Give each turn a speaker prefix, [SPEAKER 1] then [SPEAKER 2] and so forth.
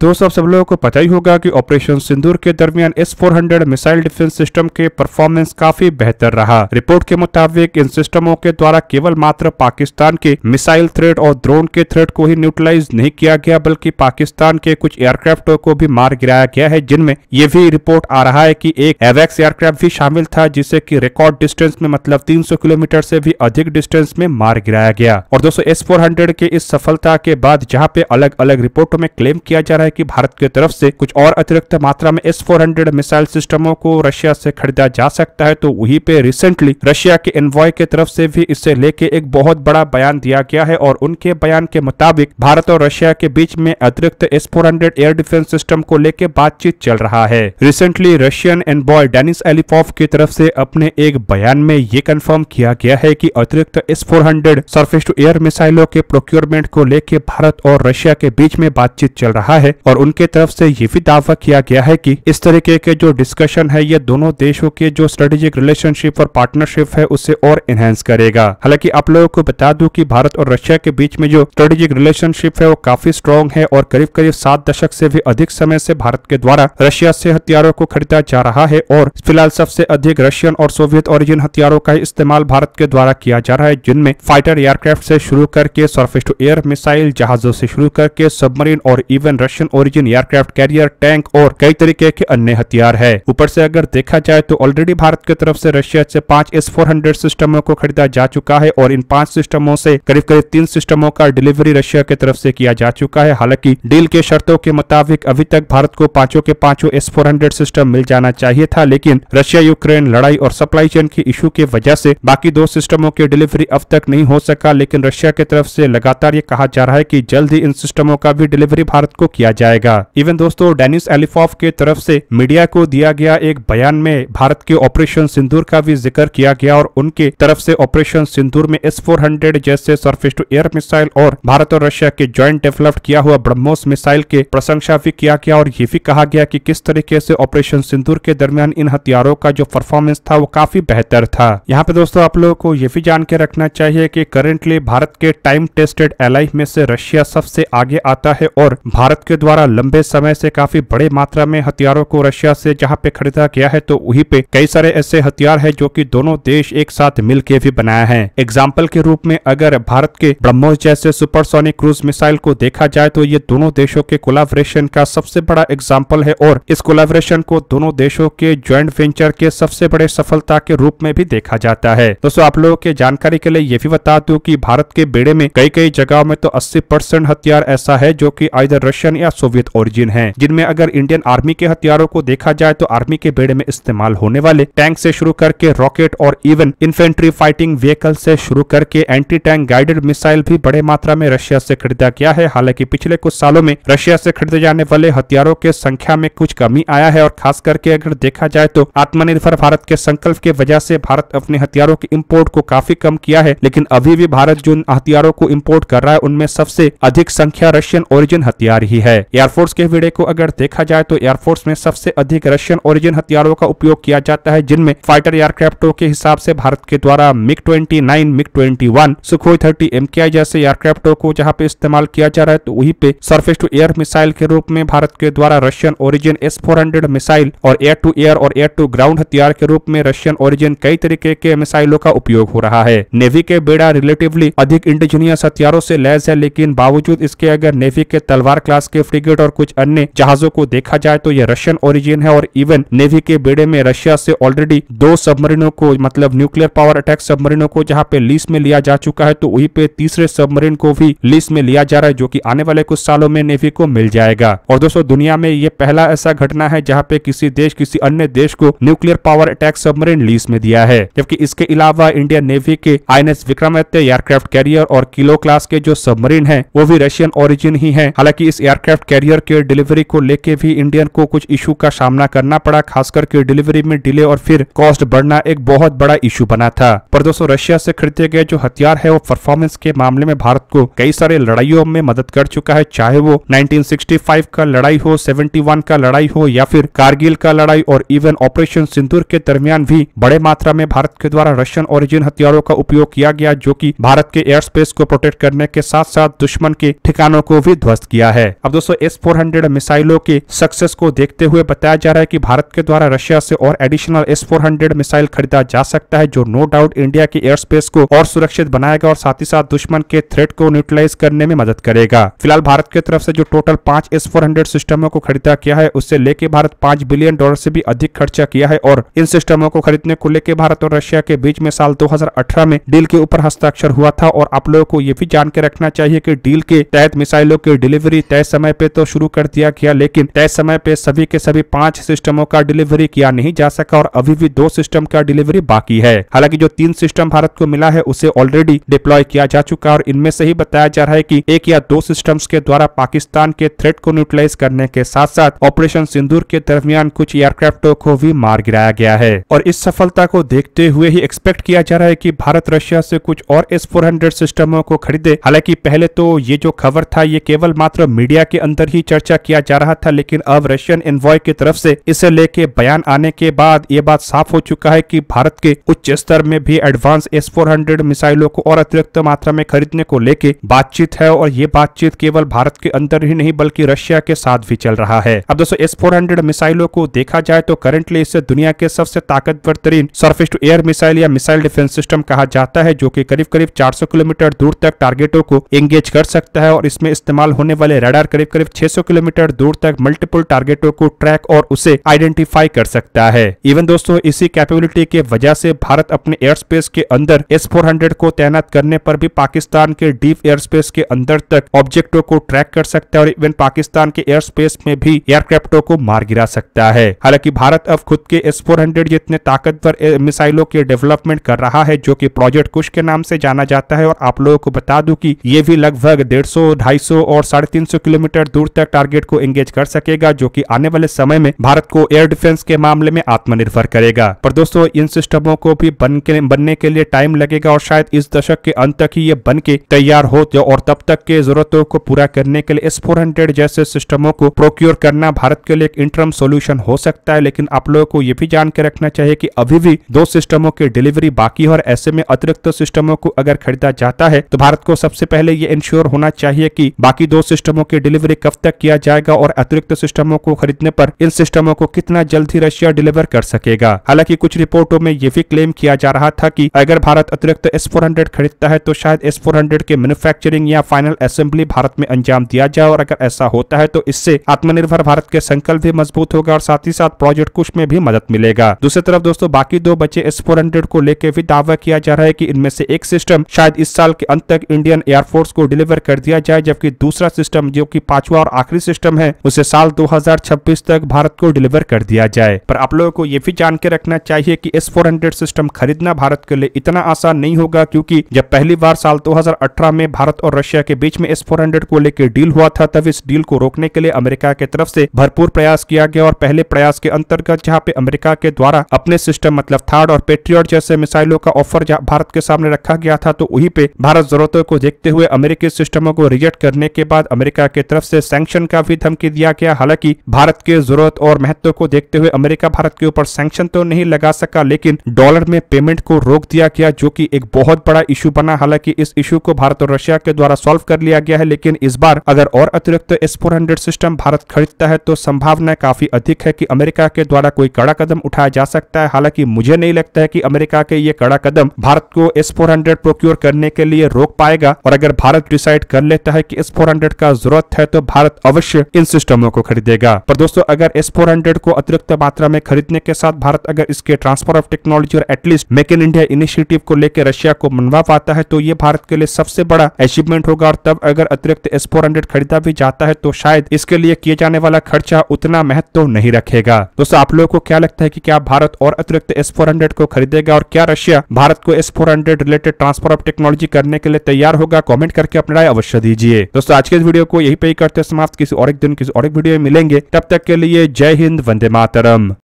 [SPEAKER 1] दोस्तों, आप सब लोगों को पता ही होगा कि ऑपरेशन सिंदूर के दरमियान S-400 मिसाइल डिफेंस सिस्टम के परफॉर्मेंस काफी बेहतर रहा। रिपोर्ट के मुताबिक इन सिस्टमों के द्वारा केवल मात्र पाकिस्तान के मिसाइल थ्रेट और ड्रोन के थ्रेट को ही न्यूट्रलाइज नहीं किया गया, बल्कि पाकिस्तान के कुछ एयरक्राफ्टों को भी मार गिराया गया है, जिनमें ये भी रिपोर्ट आ रहा है कि एक एवेक्स एयरक्राफ्ट भी शामिल था, जिसे कि रिकॉर्ड डिस्टेंस में मतलब 300 किलोमीटर से भी अधिक डिस्टेंस में मार गिराया गया। और दोस्तों, S-400 के इस सफलता के बाद जहां पे अलग अलग रिपोर्टों में क्लेम किया जा रहा है कि भारत की तरफ से कुछ और अतिरिक्त मात्रा में S-400 मिसाइल सिस्टमों को रशिया से खरीदा जा सकता है, तो वहीं पे रिसेंटली रशिया के एनवॉय की तरफ से भी इससे लेके एक बहुत बड़ा बयान दिया गया है और उनके बयान के मुताबिक भारत और रशिया के बीच में अतिरिक्त S-400 एयर डिफेंस सिस्टम को लेकर बातचीत चल रहा है। रिसेंटली रशियन एनवॉय डेनिस एलिफॉव की तरफ से अपने एक बयान में ये कंफर्म किया गया है कि अतिरिक्त S-400 सरफेस टू एयर मिसाइलों के प्रोक्योरमेंट को लेकर भारत और रशिया के बीच में बातचीत चल रहा है और उनके तरफ से ये भी दावा किया गया है कि इस तरीके के जो डिस्कशन है ये दोनों देशों के जो स्ट्रेटेजिक रिलेशनशिप और पार्टनरशिप है उसे और एनहेंस करेगा। हालांकि आप लोगों को बता दूं कि भारत और रशिया के बीच में जो स्ट्रेटेजिक रिलेशनशिप है वो काफी स्ट्रॉन्ग है और करीब करीब 7 दशक से भी अधिक समय से भारत के द्वारा रशिया से हथियारों को खरीदा जा रहा है और फिलहाल सबसे अधिक रशियन और सोवियत ओरिजिन हथियारों का इस्तेमाल भारत के द्वारा किया जा रहा है, जिनमें फाइटर एयरक्राफ्ट से शुरू करके सरफेस टू एयर मिसाइल जहाजों से शुरू करके सबमरीन और even Russian origin aircraft carrier, tank और कई तरीके के अन्य हथियार है। ऊपर से अगर देखा जाए तो ऑलरेडी भारत की तरफ से रशिया से 5 S-400 सिस्टमों को खरीदा जा चुका है और इन 5 सिस्टमों से करीब करीब 3 सिस्टमों का डिलीवरी रशिया की तरफ से किया जा चुका है। हालांकि डील के शर्तों के मुताबिक अभी तक भारत को पांचों के पांचों S-400 सिस्टम मिल जाना चाहिए था, लेकिन रशिया यूक्रेन लड़ाई और सप्लाई चेन की इशू की वजह से बाकी 2 सिस्टमों की डिलीवरी अब तक नहीं हो सका। लेकिन रशिया की तरफ से लगातार ये कहा जा रहा है कि जल्द ही इन सिस्टमों का भी डिलीवरी भारत को किया जाएगा। इवन दोस्तों, डेनिस एलिफॉव के तरफ से मीडिया को दिया गया एक बयान में भारत के ऑपरेशन सिंदूर का भी जिक्र किया गया और उनके तरफ से ऑपरेशन सिंदूर में S-400 जैसे सरफेस टू एयर मिसाइल और भारत और रशिया के ज्वाइंट डेवलप किया हुआ ब्रह्मोस मिसाइल के प्रशंसा भी किया गया और ये भी कहा गया कि किस तरीके से ऑपरेशन सिंदूर के दरमियान इन हथियारों का जो परफॉर्मेंस था वो काफी बेहतर था। यहाँ पे दोस्तों आप लोगों को ये भी जान के रखना चाहिए कि करेंटली भारत के टाइम टेस्टेड एलाई में से रशिया सबसे आगे आता है और भारत के द्वारा लंबे समय से काफी बड़े मात्रा में हथियारों को रशिया से जहां पे खरीदा गया है, तो वहीं पे कई सारे ऐसे हथियार है जो कि दोनों देश एक साथ मिलकर भी बनाया है। एग्जाम्पल के रूप में अगर भारत के ब्रह्मोस जैसे सुपरसोनिक क्रूज मिसाइल को देखा जाए तो ये दोनों देशों के कोलैबोरेशन का सबसे बड़ा एग्जाम्पल है और इस कोलैबोरेशन को दोनों देशों के ज्वाइंट वेंचर के सबसे बड़े सफलता के रूप में भी देखा जाता है। दोस्तों, आप लोगों के जानकारी के लिए ये भी बता दूं कि भारत के बेड़े में कई जगहों में तो 80% हथियार ऐसा है जो कि आइदर रशियन या सोवियत ओरिजिन है, जिनमें अगर इंडियन आर्मी के हथियारों को देखा जाए तो आर्मी के बेड़े में इस्तेमाल होने वाले टैंक से शुरू करके रॉकेट और इवन इन्फेंट्री फाइटिंग व्हीकल से शुरू करके एंटी टैंक गाइडेड मिसाइल भी बड़े मात्रा में रशिया से खरीदा गया है। हालांकि पिछले कुछ सालों में रशिया से खरीदे जाने वाले हथियारों के संख्या में कुछ कमी आया है और खास करके अगर देखा जाए तो आत्मनिर्भर भारत के संकल्प की वजह से भारत अपने हथियारों के इंपोर्ट को काफी कम किया है, लेकिन अभी भी भारत जिन हथियारों को इंपोर्ट कर रहा है उनमें सबसे अधिक संख्या रशियन ओरिजिन हथियार ही है। एयरफोर्स के बेड़े को अगर देखा जाए तो एयरफोर्स में सबसे अधिक रशियन ओरिजिन हथियारों का उपयोग किया जाता है, जिनमें फाइटर एयरक्राफ्टों के हिसाब से भारत के द्वारा MiG-29, MiG-21, सुखोई 30 MKI जैसे एयरक्राफ्टों को जहां पे इस्तेमाल किया जा रहा है, तो वहीं पे सरफेस टू एयर मिसाइल के रूप में भारत के द्वारा रशियन ओरिजिन S-400 मिसाइल और एयर टू एयर और एयर टू ग्राउंड हथियार के रूप में रशियन ओरिजिन कई तरीके के मिसाइलों का उपयोग हो रहा है। नेवी के बेड़ा रिलेटिवली अधिक इंडिजीनियस हथियारों से लैस है, लेकिन बावजूद इसके अगर नेवी के तलवार क्लास के फ्रिगेट और कुछ अन्य जहाजों को देखा जाए तो यह रशियन ओरिजिन है और इवन नेवी के बेड़े में रशिया से ऑलरेडी 2 सबमरीनों को मतलब न्यूक्लियर पावर अटैक सबमरीनों को जहां पे लीज में लिया जा चुका है, तो वहीं पे तीसरे सबमरीन को भी लीज में लिया जा रहा है, जो कि आने वाले कुछ सालों में नेवी को मिल जाएगा। और दोस्तों, दुनिया में ये पहला ऐसा घटना है जहां पे किसी देश किसी अन्य देश को nuclear power attack submarine lease में दिया है। जबकि इसके अलावा इंडियन नेवी के INS विक्रमादित्य एयरक्राफ्ट कैरियर और किलो क्लास के जो सबमरीन है वो भी रशियन ओरिजिन ही है। हालांकि इस एयरक्राफ्ट कैरियर के डिलीवरी को लेके भी इंडियन को कुछ इशू का सामना करना पड़ा, खासकर के डिलीवरी में डिले और फिर कॉस्ट बढ़ना एक बहुत बड़ा इशू बना था। पर दोस्तों, रशिया से खरीदे गए जो हथियार है वो परफॉर्मेंस के मामले में भारत को कई सारे लड़ाइयों में मदद कर चुका है, चाहे वो 1965 का लड़ाई हो, 71 का लड़ाई हो या फिर कारगिल का लड़ाई और इवन ऑपरेशन सिंदूर के दरमियान भी बड़े मात्रा में भारत के द्वारा रशियन ओरिजिन हथियारों का उपयोग किया गया, जो कि भारत के एयर स्पेस को प्रोटेक्ट करने के साथ साथ दुश्मन के ठिकानों को भी ध्वस्त किया है। अब दोस्तों, दोस्तों S-400 मिसाइलों के सक्सेस को देखते हुए बताया जा रहा है कि भारत के द्वारा रशिया से और एडिशनल S-400 मिसाइल खरीदा जा सकता है, जो नो डाउट इंडिया के एयर स्पेस को और सुरक्षित बनाएगा और साथ ही साथ दुश्मन के थ्रेट को न्यूट्रलाइज करने में मदद करेगा। फिलहाल भारत की तरफ से जो टोटल 5 S-400 सिस्टमों को खरीदा किया है, उससे लेके भारत $5 बिलियन से भी अधिक खर्चा किया है और इन सिस्टमों को खरीदने को लेकर भारत और रशिया के बीच में साल 2018 में डील के ऊपर हस्ताक्षर हुआ था। और आप लोगों को यह भी जान के रखना चाहिए कि डील के तहत मिसाइलों की डिलीवरी तय समय पे तो शुरू कर दिया गया, लेकिन तय समय पे सभी के सभी 5 सिस्टमों का डिलीवरी किया नहीं जा सका और अभी भी 2 सिस्टम का डिलीवरी बाकी है। हालांकि जो 3 सिस्टम भारत को मिला है उसे ऑलरेडी डिप्लॉय किया जा चुका है और इनमें से ही बताया जा रहा है कि 1 या 2 सिस्टम्स के द्वारा पाकिस्तान के थ्रेट को न्यूट्रलाइज करने के साथ साथ ऑपरेशन सिंदूर के दरमियान कुछ एयरक्राफ्टों को भी मार गिराया गया है। और इस सफलता को देखते हुए ही एक्सपेक्ट किया जा रहा है कि भारत रशिया से कुछ और S-400 सिस्टमों को खरीदे। हालांकि पहले तो ये जो खबर था ये केवल मात्र मीडिया के अंदर ही चर्चा किया जा रहा था, लेकिन अब रशियन एनवॉय की तरफ से इसे लेके बयान आने के बाद ये बात साफ हो चुका है कि भारत के उच्च स्तर में भी एडवांस S-400 मिसाइलों को और अतिरिक्त मात्रा में खरीदने को लेके बातचीत है और ये बातचीत केवल भारत के अंदर ही नहीं बल्कि रशिया के साथ भी चल रहा है। अब दोस्तों S-400 मिसाइलों को देखा जाए तो करंटली इसे दुनिया के सबसे ताकतवर तरीन सरफेस टू एयर मिसाइल या मिसाइल डिफेंस सिस्टम कहा जाता है, जो कि करीब करीब 400 किलोमीटर दूर तक टारगेटों को एंगेज कर सकता है और इसमें इस्तेमाल होने वाले रडार करीब करीब 600 किलोमीटर दूर तक मल्टीपल टारगेटों को ट्रैक और उसे आइडेंटिफाई कर सकता है। इवन दोस्तों इसी कैपेबिलिटी के वजह से भारत अपने एयर स्पेस के अंदर S-400 को तैनात करने पर भी पाकिस्तान के डीप एयर स्पेस के अंदर तक ऑब्जेक्टों को ट्रैक कर सकता है और इवन पाकिस्तान के एयर स्पेस में भी एयरक्राफ्टों को मार गिरा सकता है। हालांकि भारत अब खुद के S-400 जितने ताकतवर मिसाइलों के डेवलपमेंट कर रहा है, जो कि प्रोजेक्ट कुश के नाम से जाना जाता है और आप लोगों को बता दूं कि ये भी लगभग 150, 250 और 350 किलोमीटर दूर तक टारगेट को एंगेज कर सकेगा, जो कि आने वाले समय में भारत को एयर डिफेंस के मामले में आत्मनिर्भर करेगा। पर दोस्तों इन सिस्टमों को भी बनने के लिए टाइम लगेगा और शायद इस दशक के अंत तक ही ये बन के तैयार हो और तब तक के जरूरतों को पूरा करने के लिए S-400 जैसे सिस्टमों को प्रोक्योर करना भारत के लिए एक इंटरम सोल्यूशन हो सकता है। लेकिन आप लोगों को यह भी जान के रखना चाहिए कि अभी भी 2 सिस्टमों की डिलीवरी बाकी है और ऐसे में अतिरिक्त सिस्टमों को अगर खरीदा जाता है तो भारत को सबसे पहले ये इंश्योर होना चाहिए कि बाकी 2 सिस्टमों की डिलीवरी कब तक किया जाएगा और अतिरिक्त सिस्टमों को खरीदने पर इन सिस्टमों को कितना जल्द ही रशिया डिलीवर कर सकेगा। हालांकि कुछ रिपोर्टों में यह भी क्लेम किया जा रहा था कि अगर भारत अतिरिक्त S-400 खरीदता है तो शायद S-400 के मैन्युफैक्चरिंग या फाइनल असेंबली भारत में अंजाम दिया जाए और अगर ऐसा होता है तो इससे आत्मनिर्भर भारत के संकल्प भी मजबूत होगा और साथ ही साथ प्रोजेक्ट कुश में भी मदद मिलेगा। दूसरी तरफ दोस्तों बाकी 2 बचे S-400 को लेकर भी दावा किया जा रहा है कि इनमें से एक सिस्टम शायद इस साल के अंत तक इंडियन एयरफोर्स को डिलीवर कर दिया जाए, जबकि दूसरा सिस्टम जो कि 5वां और आखिरी सिस्टम है उसे साल 2026 तक भारत को डिलीवर कर दिया जाए। पर आप लोगों को यह भी जान के रखना चाहिए कि S-400 सिस्टम खरीदना भारत के लिए इतना आसान नहीं होगा, क्योंकि जब पहली बार साल 2018 में भारत और रशिया के बीच में S-400 को लेकर डील हुआ था तब इस डील को रोकने के लिए अमेरिका की तरफ से भरपूर प्रयास किया गया और पहले प्रयास के अंतर्गत जहां पे अमेरिका के द्वारा अपने सिस्टम मतलब थार्ड और पेट्रियट जैसे मिसाइलों का ऑफर भारत के सामने रखा गया था, तो वहीं पे भारत जरूरतों को देखते हुए अमेरिकी सिस्टमों को रिजेक्ट करने के बाद अमेरिका की तरफ से सैंक्शन का भी धमकी दिया गया। हालांकि भारत के जरूरत और महत्व को देखते हुए अमेरिका भारत के ऊपर सैंक्शन तो नहीं लगा सका, लेकिन डॉलर में पेमेंट को रोक दिया गया, जो कि एक बहुत बड़ा इशू बना। हालांकि इस इशू को भारत और रशिया के द्वारा सॉल्व कर लिया गया है, लेकिन इस बार अगर और अतिरिक्त S-400 सिस्टम भारत खरीदता है तो संभावना काफी अधिक है कि अमेरिका के द्वारा कोई कड़ा कदम उठाया जा सकता है। हालांकि मुझे नहीं लगता है कि अमेरिका के ये कड़ा कदम भारत को S-400 प्रोक्योर करने के लिए रोक पाएगा और अगर भारत डिसाइड कर लेता है कि S-400 का जरूरत है तो भारत अवश्य इन सिस्टमों को खरीदेगा। पर दोस्तों अगर S-400 को अतिरिक्त मात्रा में खरीदने के साथ भारत अगर इसके ट्रांसफर ऑफ टेक्नोलॉजी और at least make in India initiative को लेकर रशिया को मनवा पाता है तो ये भारत के लिए सबसे बड़ा अचीवमेंट होगा। और तब अगर अतिरिक्त S-400 खरीदा भी जाता है तो शायद इसके लिए किए जाने वाला खर्चा उतना महत्व नहीं रखेगा। दोस्तों आप लोगों को क्या लगता है कि क्या भारत और अतिरिक्त S-400 को खरीदेगा और क्या रशिया भारत को S-400 related transfer of technology करने के लिए तैयार होगा? कमेंट करके अपनी राय अवश्य दीजिए। दोस्तों आज के इस वीडियो को यहीं पे ही करते समाप्त, किसी और एक दिन किसी और एक वीडियो में मिलेंगे, तब तक के लिए जय हिंद, वंदे मातरम।